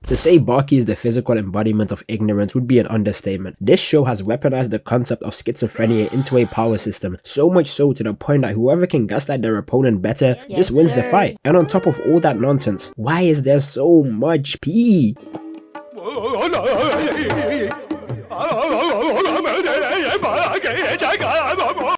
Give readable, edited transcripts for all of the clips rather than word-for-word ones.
To say Baki is the physical embodiment of ignorance would be an understatement. This show has weaponized the concept of schizophrenia into a power system, so much so to the point that whoever can gaslight their opponent better just wins the fight. And on top of all that nonsense, why is there so much pee?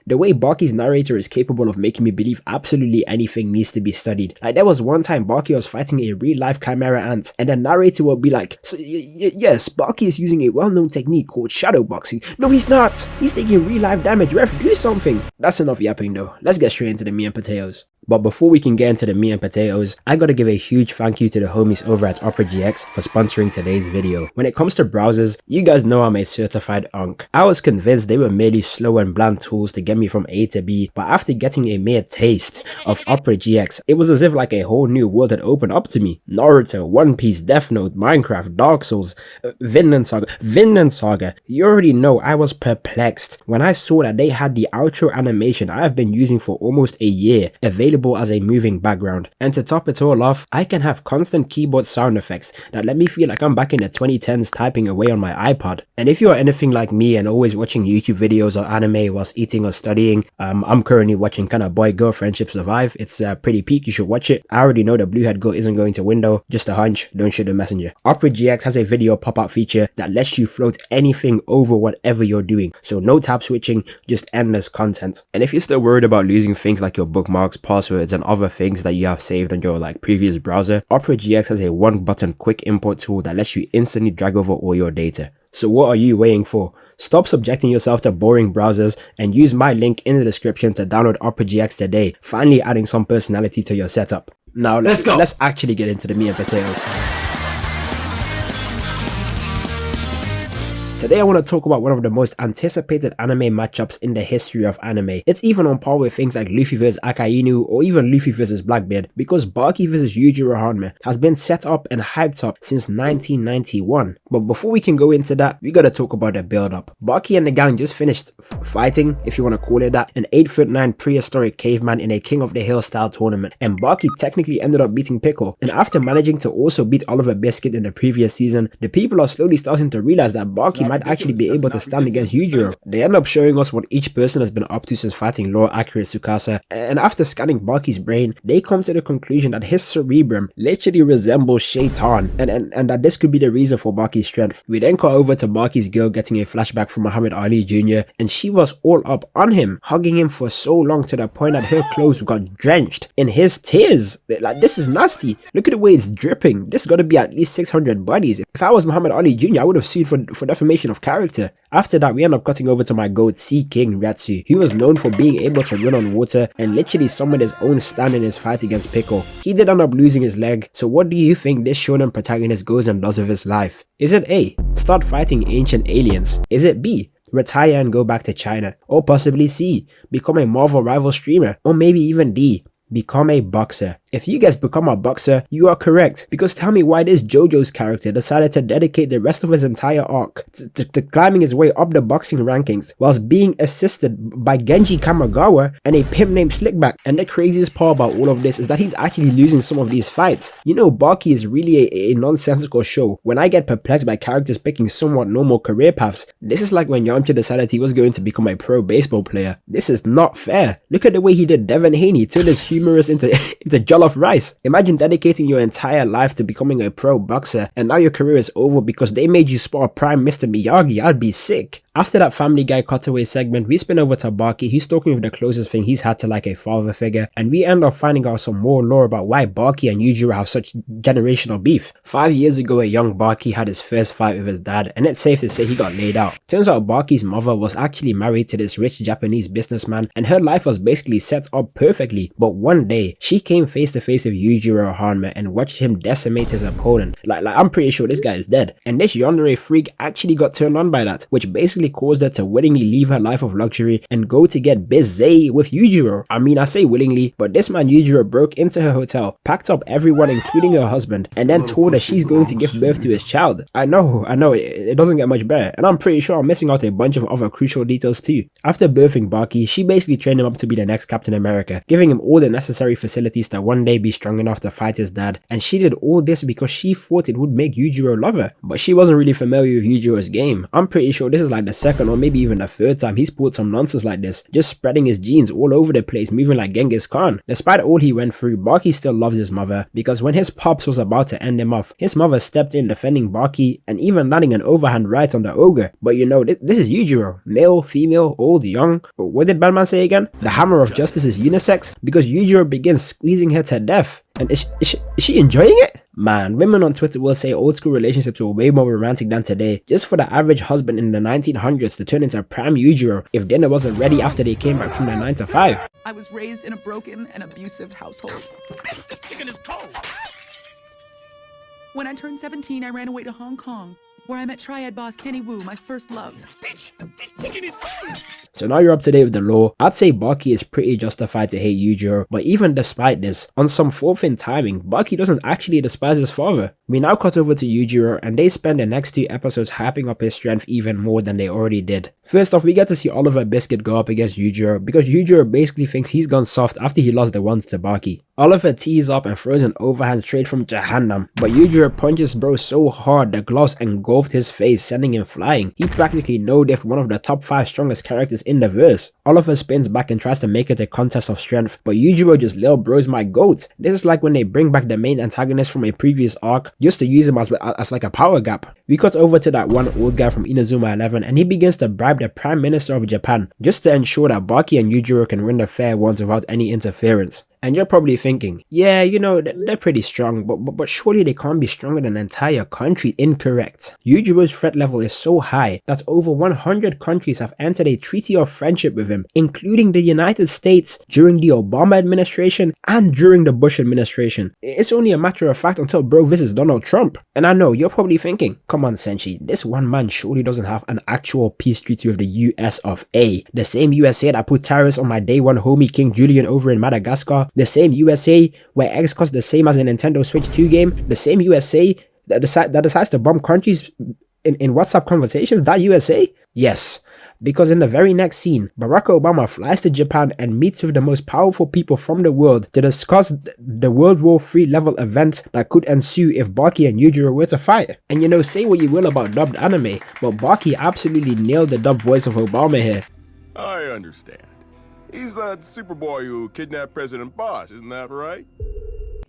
The way Baki's narrator is capable of making me believe absolutely anything needs to be studied. Like, there was one time Baki was fighting a real-life chimera ant, and the narrator would be like, so, yes, Baki is using a well-known technique called shadowboxing. No, he's not! He's taking real-life damage, ref, do something! That's enough yapping though, let's get straight into the meat and potatoes. But before we can get into the meat and potatoes, I gotta give a huge thank you to the homies over at OperaGX for sponsoring today's video. When it comes to browsers, you guys know I'm a certified unk. I was convinced they were merely slow and bland tools to get me from A to B, but after getting a mere taste of OperaGX, it was as if like a whole new world had opened up to me. Naruto, One Piece, Death Note, Minecraft, Dark Souls, Vinland Saga. You already know I was perplexed when I saw that they had the outro animation I have been using for almost a year available as a moving background. And to top it all off, I can have constant keyboard sound effects that let me feel like I'm back in the 2010s typing away on my iPod. And if you are anything like me and always watching YouTube videos or anime whilst eating or studying, I'm currently watching Can a Boy Girl Friendship Survive. It's pretty peak, you should watch it. I already know the blue head girl isn't going to win though, just a hunch, don't shoot the messenger. OperaGX has a video pop-up feature that lets you float anything over whatever you're doing, so no tab switching, just endless content. And if you're still worried about losing things like your bookmarks, passwords and other things that you have saved on your previous browser, OperaGX has a one button quick import tool that lets you instantly drag over all your data. So what are you waiting for? Stop subjecting yourself to boring browsers and use my link in the description to download OperaGX today, finally adding some personality to your setup. Now let's actually get into the meat and potatoes. Today I want to talk about one of the most anticipated anime matchups in the history of anime. It's even on par with things like Luffy vs Akainu or even Luffy vs Blackbeard, because Baki vs Yujiro hanma has been set up and hyped up since 1991. But before we can go into that, we gotta talk about the build up. Baki and the gang just finished fighting, if you want to call it that, an 8'9" prehistoric caveman in a King of the Hill style tournament, and Baki technically ended up beating Pickle. And after managing to also beat Oliver Biscuit in the previous season, the people are slowly starting to realize that Baki might actually be able to stand against Yujiro. They end up showing us what each person has been up to since fighting lore accurate Tsukasa, and after scanning Baki's brain, they come to the conclusion that his cerebrum literally resembles Shaitan, and that this could be the reason for Baki's strength. We then cut over to Baki's girl getting a flashback from Muhammad Ali Jr., and she was all up on him, hugging him for so long to the point that her clothes got drenched in his tears. Like, this is nasty. Look at the way it's dripping. This got to be at least 600 bodies. If I was Muhammad Ali Jr., I would have sued for defamation of character. After that, we end up cutting over to my goat Sea King Retsu, who was known for being able to run on water and literally summoned his own stand in his fight against Pickle. He did end up losing his leg, so what do you think this shonen protagonist goes and does with his life? Is it A, start fighting ancient aliens? Is it B, retire and go back to China? Or possibly C, become a Marvel rival streamer? Or maybe even D, become a boxer? If you guys become a boxer, you are correct, because tell me why this JoJo's character decided to dedicate the rest of his entire arc to climbing his way up the boxing rankings whilst being assisted by Genji Kamigawa and a pimp named Slickback. And the craziest part about all of this is that he's actually losing some of these fights. You know, Baki is really a nonsensical show. When I get perplexed by characters picking somewhat normal career paths, this is like when Yamcha decided he was going to become a pro baseball player. This is not fair. Look at the way he did Devin Haney, turned his humorous into jollof rice. Imagine dedicating your entire life to becoming a pro boxer, and now your career is over because they made you spar Prime Mr. Miyagi. I'd be sick. After that Family Guy cutaway segment, we spin over to Baki. He's talking with the closest thing he's had to like a father figure, and we end up finding out some more lore about why Baki and Yujiro have such generational beef. 5 years ago, a young Baki had his first fight with his dad, and it's safe to say he got laid out. Turns out Baki's mother was actually married to this rich Japanese businessman, and her life was basically set up perfectly. But one day, she came face to face with Yujiro hanma and watched him decimate his opponent. Like I'm pretty sure this guy is dead. And this yandere freak actually got turned on by that, which basically basically caused her to willingly leave her life of luxury and go to get busy with Yujiro. I mean, I say willingly, but this man Yujiro broke into her hotel, packed up everyone including her husband, and then told her she's going to give birth to his child. I know, it doesn't get much better, and I'm pretty sure I'm missing out a bunch of other crucial details too. After birthing Baki, she basically trained him up to be the next Captain America, giving him all the necessary facilities to one day be strong enough to fight his dad, and she did all this because she thought it would make Yujiro love her. But she wasn't really familiar with Yujiro's game. I'm pretty sure this is like the second or maybe even the third time he's pulled some nonsense like this, just spreading his genes all over the place, moving like Genghis Khan. Despite all he went through, Baki still loves his mother, because when his pops was about to end him off, his mother stepped in defending Baki and even landing an overhand right on the ogre. But you know, this is Yujiro. Male, female, old, young. What did Batman say again? The hammer of justice is unisex, because Yujiro begins squeezing her to death. And is she enjoying it? Man, women on Twitter will say old school relationships were way more romantic than today, just for the average husband in the 1900s to turn into prime Yujiro if dinner wasn't ready after they came back from their 9 to 5. I was raised in a broken and abusive household. This chicken is cold! When I turned 17, I ran away to Hong Kong, where I met Triad boss Kenny Wu, my first love. Bitch, this chicken is cold! So now you're up to date with the lore. I'd say Baki is pretty justified to hate Yujiro, but even despite this, on some fourth in timing, Baki doesn't actually despise his father. We now cut over to Yujiro, and they spend the next 2 episodes hyping up his strength even more than they already did. First off, we get to see Oliver Biscuit go up against Yujiro, because Yujiro basically thinks he's gone soft after he lost the ones to Baki. Oliver tees up and throws an overhand straight from Jahannam, but Yujiro punches bro so hard the gloves engulfed his face, sending him flying. He practically no-diffed one of the top 5 strongest characters in the verse. Oliver spins back and tries to make it a contest of strength, but Yujiro just lil bros my goat. This is like when they bring back the main antagonist from a previous arc just to use him as like a power gap. We cut over to that one old guy from Inazuma 11, and he begins to bribe the Prime Minister of Japan just to ensure that Baki and Yujiro can win the fair ones without any interference. And you're probably thinking, yeah, you know, they're pretty strong, but surely they can't be stronger than an entire country. Incorrect. Yujiro's threat level is so high that over 100 countries have entered a treaty of friendship with him, including the United States during the Obama administration and during the Bush administration. It's only a matter of fact until bro visits Donald Trump. And I know, you're probably thinking, come on Senshiig, this one man surely doesn't have an actual peace treaty with the US of A. The same USA that put tariffs on my day one homie King Julian over in Madagascar. The same USA where eggs cost the same as a Nintendo Switch 2 game. The same USA that decides to bomb countries in WhatsApp conversations. That USA? Yes. Because in the very next scene, Barack Obama flies to Japan and meets with the most powerful people from the world to discuss the World War III level event that could ensue if Baki and Yujiro were to fight. And you know, say what you will about dubbed anime, but Baki absolutely nailed the dubbed voice of Obama here. I understand. He's that Superboy who kidnapped President Boss, isn't that right?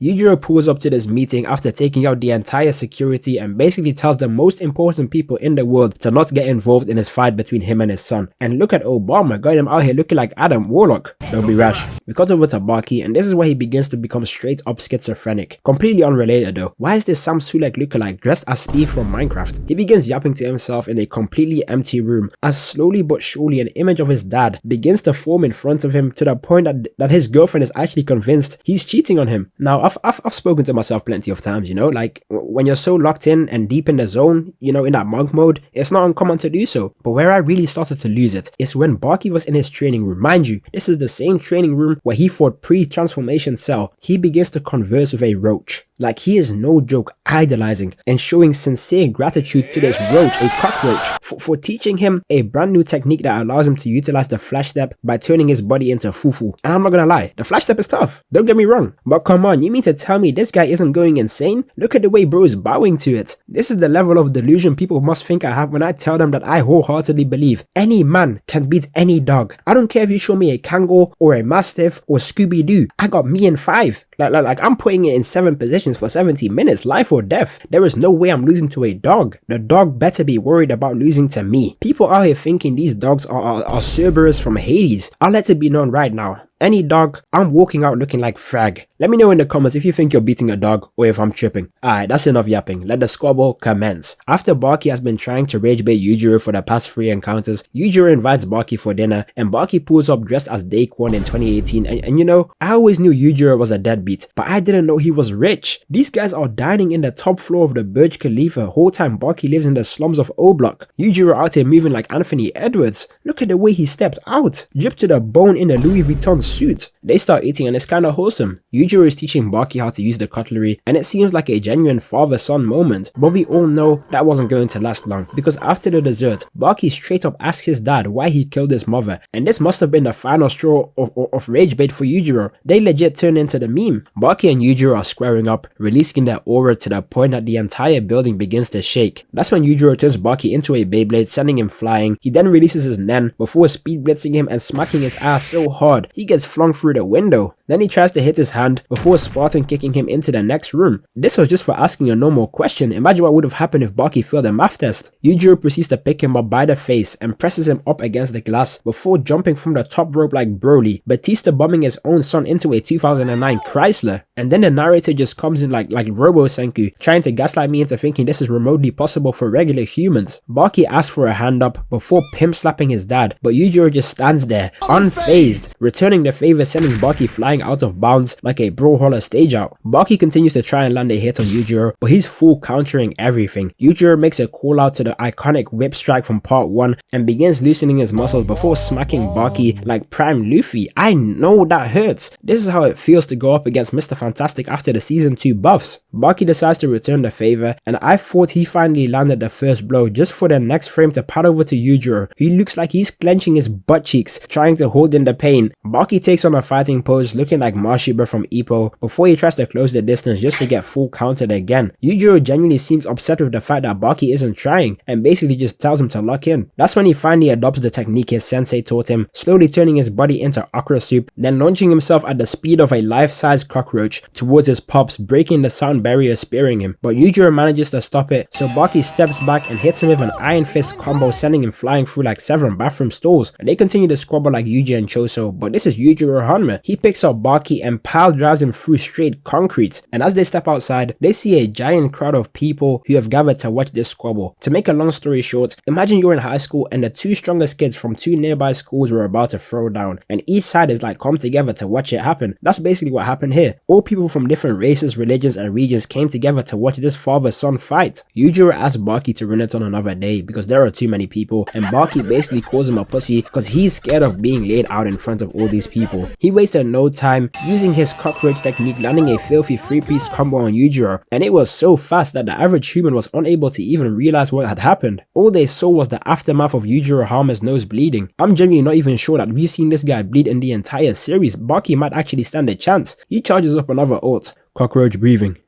Yujiro pulls up to this meeting after taking out the entire security and basically tells the most important people in the world to not get involved in his fight between him and his son. And look at Obama, got him out here looking like Adam Warlock. Don't be rash. We cut over to Baki, and this is where he begins to become straight up schizophrenic. Completely unrelated though. Why is this Sam Sulek lookalike dressed as Steve from Minecraft? He begins yapping to himself in a completely empty room as slowly but surely an image of his dad begins to form in front of him to the point that his girlfriend is actually convinced he's cheating on him. Now, I've spoken to myself plenty of times, you know, like when you're so locked in and deep in the zone, you know, in that monk mode, it's not uncommon to do so. But where I really started to lose it is when Baki was in his training room. Mind you, this is the same training room where he fought pre-transformation Cell. He begins to converse with a roach. Like, he is no joke idolizing and showing sincere gratitude to this roach, a cockroach, for teaching him a brand new technique that allows him to utilize the flash step by turning his body into fufu. And I'm not gonna lie, the flash step is tough, don't get me wrong, but come on, you mean to tell me this guy isn't going insane? Look at the way bro is bowing to it. This is the level of delusion people must think I have when I tell them that I wholeheartedly believe any man can beat any dog. I don't care if you show me a Kango or a Mastiff or Scooby-Doo, I got me in 5. Like I'm putting it in 7 positions for 70 minutes, life or death. There is no way I'm losing to a dog. The dog better be worried about losing to me. People out here thinking these dogs are Cerberus from Hades. I'll let it be known right now. Any dog, I'm walking out looking like Frag. Let me know in the comments if you think you're beating a dog or if I'm tripping. Alright, that's enough yapping. Let the squabble commence. After Baki has been trying to rage bait Yujiro for the past 3 encounters, Yujiro invites Baki for dinner and Baki pulls up dressed as Daquan in 2018 and you know, I always knew Yujiro was a deadbeat, but I didn't know he was rich. These guys are dining in the top floor of the Burj Khalifa, whole time Baki lives in the slums of O Block. Yujiro out here moving like Anthony Edwards. Look at the way he stepped out, dripped to the bone in a Louis Vuitton suit. They start eating and it's kinda wholesome. Yujiro is teaching Baki how to use the cutlery and it seems like a genuine father-son moment, but we all know that wasn't going to last long because after the dessert, Baki straight up asks his dad why he killed his mother, and this must have been the final straw of rage bait for Yujiro. They legit turn into the meme. Baki and Yujiro are squaring up, releasing their aura to the point that the entire building begins to shake. That's when Yujiro turns Baki into a Beyblade, sending him flying. He then releases his nen before speed blitzing him and smacking his ass so hard he gets flung through the window. Then he tries to hit his hand before Spartan kicking him into the next room. This was just for asking a normal question. Imagine what would have happened if Baki failed a math test. Yujiro proceeds to pick him up by the face and presses him up against the glass before jumping from the top rope like Broly, Batista bombing his own son into a 2009 Chrysler. And then the narrator just comes in like Robo Senku, trying to gaslight me into thinking this is remotely possible for regular humans. Baki asks for a hand up before pimp slapping his dad, but Yujiro just stands there, unfazed, returning the favor, sending Baki flying out of bounds like a brawlhalla stage out. Baki continues to try and land a hit on Yujiro, but he's full countering everything. Yujiro makes a call out to the iconic whip strike from part 1 and begins loosening his muscles before smacking Baki like prime Luffy. I know that hurts. This is how it feels to go up against Mr. Fantastic after the season 2 buffs. Baki decides to return the favor, and I thought he finally landed the first blow just for the next frame to pad over to Yujiro, who looks like he's clenching his butt cheeks trying to hold in the pain. Baki takes on a fighting pose looking like Marshiba from Ippo before he tries to close the distance just to get full countered again. Yujiro genuinely seems upset with the fact that Baki isn't trying and basically just tells him to lock in. That's when he finally adopts the technique his sensei taught him, slowly turning his body into okra soup, then launching himself at the speed of a life-size cockroach towards his pops, breaking the sound barrier, spearing him. But Yujiro manages to stop it, so Baki steps back and hits him with an Iron Fist combo, sending him flying through like 7 bathroom stalls. They continue to squabble like Yuji and Choso, but this is Yujiro Hanma. He picks up Baki and pile drives him through straight concrete, and as they step outside, they see a giant crowd of people who have gathered to watch this squabble. To make a long story short, imagine you're in high school and the 2 strongest kids from 2 nearby schools were about to throw down, and each side is like come together to watch it happen. That's basically what happened here. All people from different races, religions, and regions came together to watch this father-son fight. Yujiro asks Baki to run it on another day because there are too many people, and Baki basically calls him a pussy because he's scared of being laid out in front of all these people. He wasted no time using his cockroach technique, landing a filthy 3-piece combo on Yujiro, and it was so fast that the average human was unable to even realize what had happened. All they saw was the aftermath of Yujiro Hanma's nose bleeding. I'm genuinely not even sure that we've seen this guy bleed in the entire series. Baki might actually stand a chance. He charges up another ult. Cockroach breathing.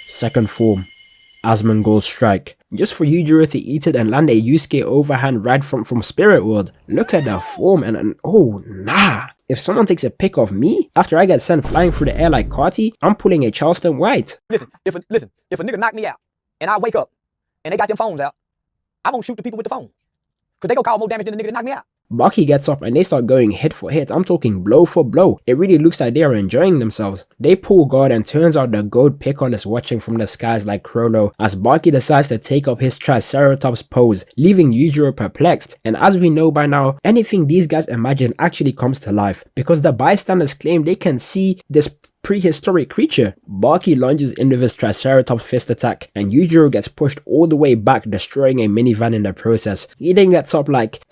Second form. Asmongold strike. Just for Yujiro to eat it and land a Yusuke overhand right from Spirit World. Look at the form and oh nah. If someone takes a pic of me after I get sent flying through the air like Carti, I'm pulling a Charleston White. Listen, if a nigga knock me out and I wake up and they got them phones out, I'm gonna shoot the people with the phone. Cause they gonna cause more damage than the nigga that knock me out. Baki gets up and they start going hit for hit. I'm talking blow for blow. It really looks like they are enjoying themselves. They pull guard and turns out the gold pickle is watching from the skies like Crollo as Baki decides to take up his Triceratops pose, leaving Yujiro perplexed. And as we know by now, anything these guys imagine actually comes to life because the bystanders claim they can see this prehistoric creature. Baki lunges in with his Triceratops fist attack and Yujiro gets pushed all the way back, destroying a minivan in the process. He then gets up like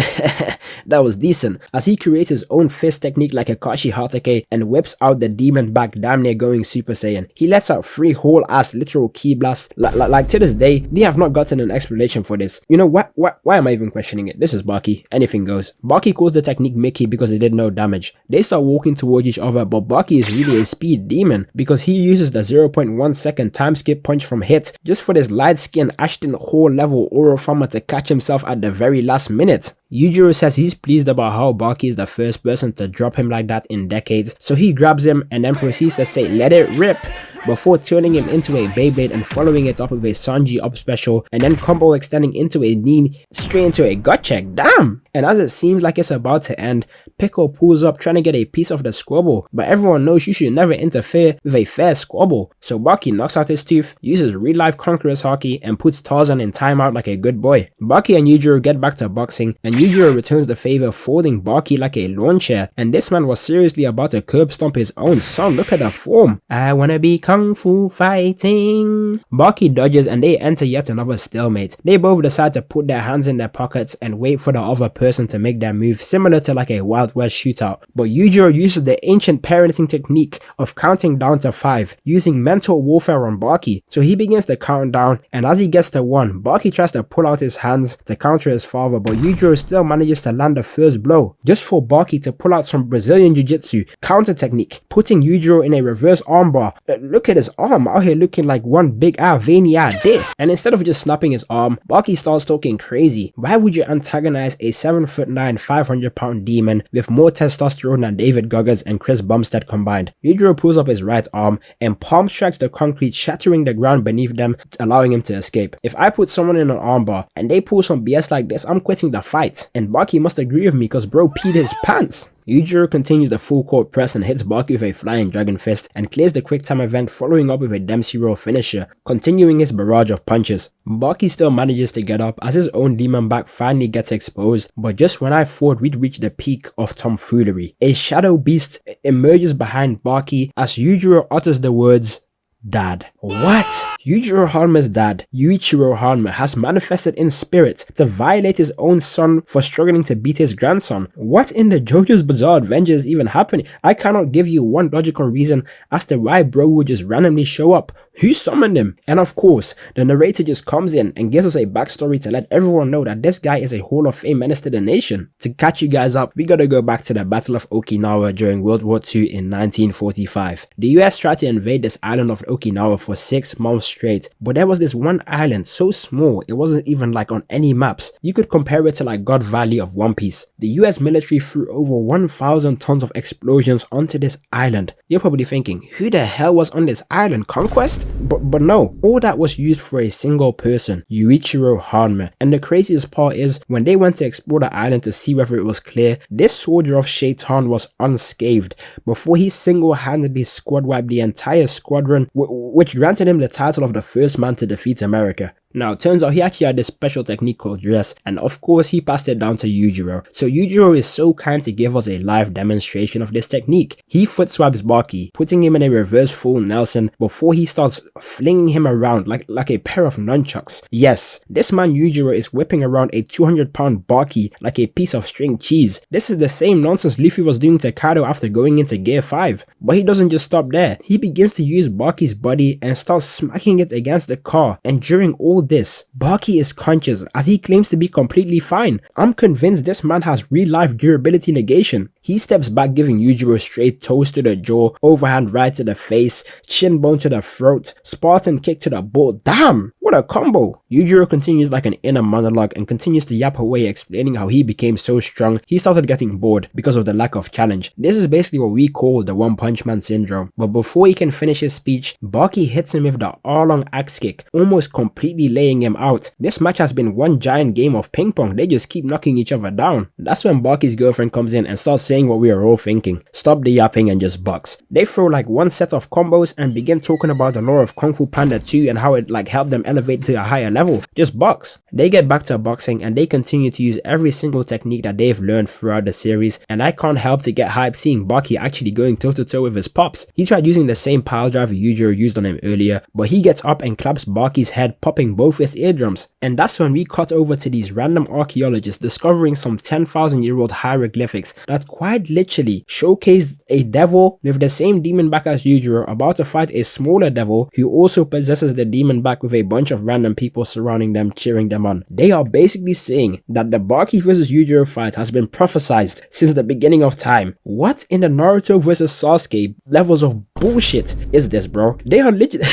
that was decent as he creates his own fist technique like Akashi Hatake and whips out the demon back, damn near going Super Saiyan. He lets out 3 whole ass literal ki blasts. Like to this day, they have not gotten an explanation for this. You know what? Why am I even questioning it? This is Baki. Anything goes. Baki calls the technique Mickey because it did no damage. They start walking towards each other, but Baki is really a speed demon because he uses the 0.1 second time skip punch from hit just for this light skin Ashton Hall level Oro farmer to catch himself at the very last minute. Yujiro says he's pleased about how Baki is the first person to drop him like that in decades, so he grabs him and then proceeds to say let it rip. before turning him into a Beyblade and following it up with a Sanji up special, and then combo extending into a knee straight into a gut check. Damn! And as it seems like it's about to end, Pickle pulls up trying to get a piece of the squabble, but everyone knows you should never interfere with a fair squabble. So Baki knocks out his tooth, uses real life Conqueror's Haki, and puts Tarzan in timeout like a good boy. Baki and Yujiro get back to boxing, and Yujiro returns the favor, folding Baki like a lawn chair, and this man was seriously about to curb stomp his own son. Look at the form. I wanna be kung fu fighting. Baki dodges and they enter yet another stalemate. They both decide to put their hands in their pockets and wait for the other person to make their move, similar to like a Wild West shootout. But Yujiro uses the ancient parenting technique of counting down to 5, using mental warfare on Baki. So he begins to count down, and as he gets to 1, Baki tries to pull out his hands to counter his father, but Yujiro still manages to land the first blow, just for Baki to pull out some Brazilian Jiu-Jitsu counter technique, putting Yujiro in a reverse armbar. Look at his arm out here looking like one big veiny dick. And instead of just snapping his arm, Baki starts talking crazy. Why would you antagonize a 7'9", 500-pound demon with more testosterone than David Goggins and Chris Bumstead combined? Yujiro pulls up his right arm and palm strikes the concrete, shattering the ground beneath them, allowing him to escape. If I put someone in an armbar and they pull some BS like this, I'm quitting the fight. And Baki must agree with me because bro peed his pants. Yujiro continues the full court press and hits Baki with a flying dragon fist and clears the quick time event, following up with a Dempsey roll finisher, continuing his barrage of punches. Baki still manages to get up as his own demon back finally gets exposed, but just when I thought we'd reach the peak of tomfoolery, a shadow beast emerges behind Baki as Yujiro utters the words, Dad. What? Yujiro Hanma's dad, Yujiro Hanma, has manifested in spirit to violate his own son for struggling to beat his grandson. What in the JoJo's Bizarre Adventure is even happening? I cannot give you one logical reason as to why bro would just randomly show up. Who summoned him? And of course, the narrator just comes in and gives us a backstory to let everyone know that this guy is a Hall of Fame menace to the nation. To catch you guys up, we gotta go back to the Battle of Okinawa during World War II in 1945. The US tried to invade this island of Okinawa for 6 months straight, but there was this one island so small it wasn't even like on any maps. You could compare it to like God Valley of One Piece. The US military threw over 1,000 tons of explosions onto this island. You're probably thinking, who the hell was on this island? Conquest? But no, all that was used for a single person, Yujiro Hanma. And the craziest part is, when they went to explore the island to see whether it was clear, this soldier of Shaitan was unscathed before he single-handedly squad wiped the entire squadron, which granted him the title of the first man to defeat America. Now, it turns out he actually had this special technique called dress, and of course he passed it down to Yujiro. So Yujiro is so kind to give us a live demonstration of this technique. He foot swipes Baki, putting him in a reverse full Nelson before he starts flinging him around like a pair of nunchucks. Yes, this man Yujiro is whipping around a 200-pound Baki like a piece of string cheese. This is the same nonsense Luffy was doing to Kaido after going into Gear 5. But he doesn't just stop there. He begins to use Baki's body and starts smacking it against the car, and during all this, Baki is conscious as he claims to be completely fine. I'm convinced this man has real life durability negation. He steps back, giving Yujiro straight toes to the jaw, overhand right to the face, shin bone to the throat, Spartan kick to the butt. Damn, what a combo. Yujiro continues like an inner monologue and continues to yap away, explaining how he became so strong he started getting bored because of the lack of challenge. This is basically what we call the One Punch Man syndrome. But before he can finish his speech, Baki hits him with the Arlong axe kick, almost completely laying him out. This match has been one giant game of ping pong. They just keep knocking each other down. That's when Baki's girlfriend comes in and starts saying what we are all thinking. Stop the yapping and just box. They throw like one set of combos and begin talking about the lore of Kung Fu Panda 2 and how it like helped them elevate to a higher level. Just box. They get back to boxing and they continue to use every single technique that they've learned throughout the series, and I can't help to get hyped seeing Baki actually going toe to toe with his pops. He tried using the same pile driver Yujiro used on him earlier, but he gets up and claps Baki's head, popping both his eardrums. And that's when we cut over to these random archaeologists discovering some 10,000-year-old hieroglyphics that quite literally showcased a devil with the same demon back as Yujiro about to fight a smaller devil who also possesses the demon back, with a bunch of random people surrounding them, cheering them on. They are basically saying that the Baki vs Yujiro fight has been prophesized since the beginning of time. What in the Naruto vs Sasuke levels of bullshit is this, bro? They are literally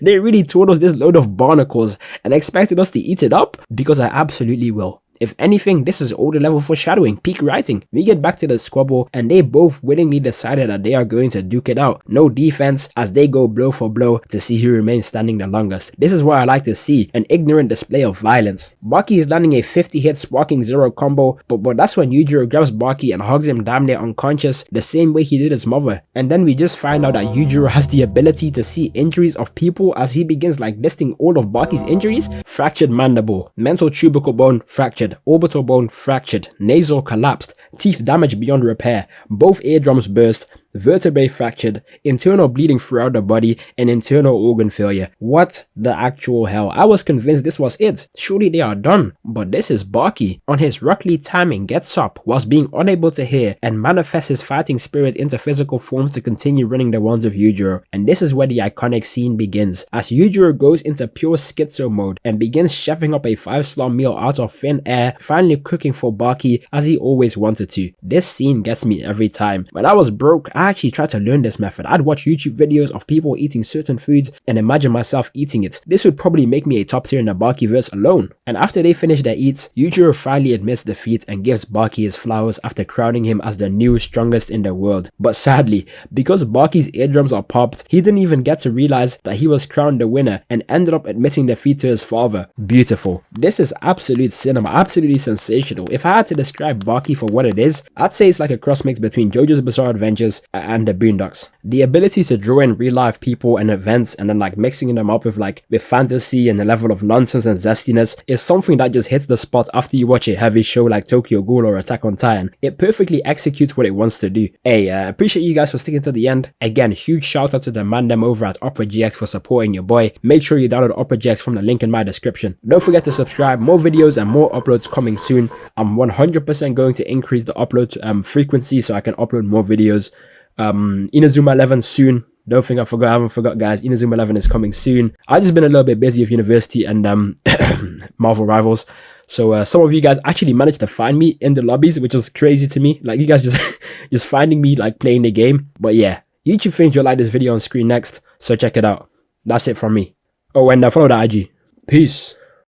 they really told us this load of barnacles and expected us to eat it up? Because I absolutely will. If anything, this is older level foreshadowing, peak writing. We get back to the squabble and they both willingly decided that they are going to duke it out. No defense as they go blow for blow to see who remains standing the longest. This is what I like to see, an ignorant display of violence. Baki is landing a 50 hit sparking 0 combo, but that's when Yujiro grabs Baki and hugs him damn near unconscious the same way he did his mother. And then we just find out that Yujiro has the ability to see injuries of people as he begins like listing all of Baki's injuries. Fractured mandible, mental tubercle bone fractured, orbital bone fractured, nasal collapsed, teeth damaged beyond repair, both eardrums burst, vertebrae fractured, internal bleeding throughout the body, and internal organ failure. What the actual hell? I was convinced this was it. Surely they are done. But this is Baki. On his Rock Lee timing gets up whilst being unable to hear and manifests his fighting spirit into physical form to continue running the ones of Yujiro. And this is where the iconic scene begins, as Yujiro goes into pure schizo mode and begins chefing up a 5-star meal out of thin air, finally cooking for Baki as he always wanted to. This scene gets me every time. When I was broke, I actually tried to learn this method. I'd watch YouTube videos of people eating certain foods and imagine myself eating it. This would probably make me a top tier in the Bakiverse alone. And after they finish their eats, Yujiro finally admits defeat and gives Baki his flowers after crowning him as the new strongest in the world. But sadly, because Baki's eardrums are popped, he didn't even get to realize that he was crowned the winner and ended up admitting defeat to his father. Beautiful. This is absolute cinema, absolutely sensational. If I had to describe Baki for what it is, I'd say it's like a cross mix between JoJo's Bizarre Adventures and the Boondocks. The ability to draw in real life people and events and then like mixing them up with fantasy and a level of nonsense and zestiness is something that just hits the spot after you watch a heavy show like Tokyo Ghoul or Attack on Titan. It perfectly executes what it wants to do. Hey, appreciate you guys for sticking to the end. Again, huge shout out to the mandem over at OperaGX for supporting your boy. Make sure you download OperaGX from the link in my description. Don't forget to subscribe. More videos and more uploads coming soon. I'm 100% going to increase the upload frequency so I can upload more videos. Inazuma 11 soon. Don't think I haven't forgot guys. Inazuma 11 is coming soon. I've just been a little bit busy with university and Marvel Rivals. So some of you guys actually managed to find me in the lobbies, which was crazy to me. Like you guys just finding me like playing the game. But yeah, YouTube thinks you'll like this video on screen next, so check it out. That's it from me. Oh, and follow the IG. Peace.